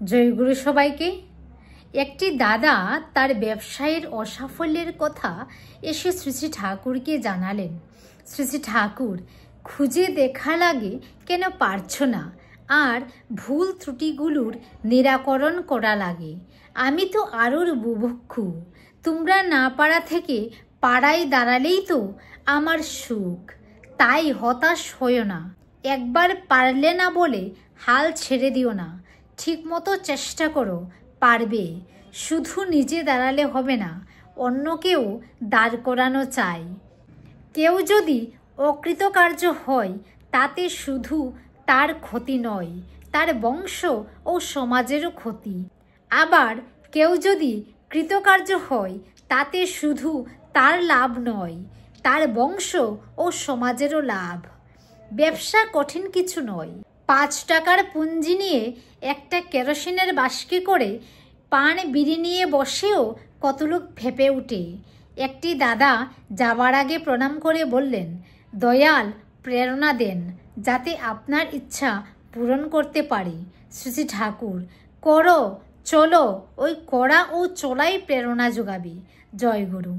জয়গুরু সবাইকে। একটি দাদা তার ব্যবসায়ের অসাফল্যের কথা এসে শ্রী শ্রী ঠাকুরকে জানালেন। শ্রী শ্রী ঠাকুর খুঁজে দেখা লাগে কেন পারছো না, আর ভুল ত্রুটিগুলোর নিরাকরণ করা লাগে। আমি তো আরোর বুভুক্ষু, তোমরা না পারা থেকে পাড়ায় দাঁড়ালেই তো আমার সুখ। তাই হতাশ হইও না, একবার পারলে না বলে হাল ছেড়ে দিও না। ঠিকমতো চেষ্টা করো, পারবে। শুধু নিজে দাঁড়ালে হবে না, অন্যকেও দাঁড় করানো চাই। কেউ যদি অকৃতকার্য হয় তাতে শুধু তার ক্ষতি নয়, তার বংশ ও সমাজেরও ক্ষতি। আবার কেউ যদি কৃতকার্য হয় তাতে শুধু তার লাভ নয়, তার বংশ ও সমাজেরও লাভ। ব্যবসা কঠিন কিছু নয়। 5 টাকার পুঁজি নিয়ে একটা কেরোসিনের বাস্কে করে পান বিড়ি নিয়ে বসেও কত লোক ফেঁপে উঠে। একটি দাদা যাবার আগে প্রণাম করে বললেন, দয়াল প্রেরণা দেন যাতে আপনার ইচ্ছা পূরণ করতে পারি। শ্রী শ্রী ঠাকুর, করো চলো, ওই করা ও চলাই প্রেরণা যোগাবে। জয় গুরু।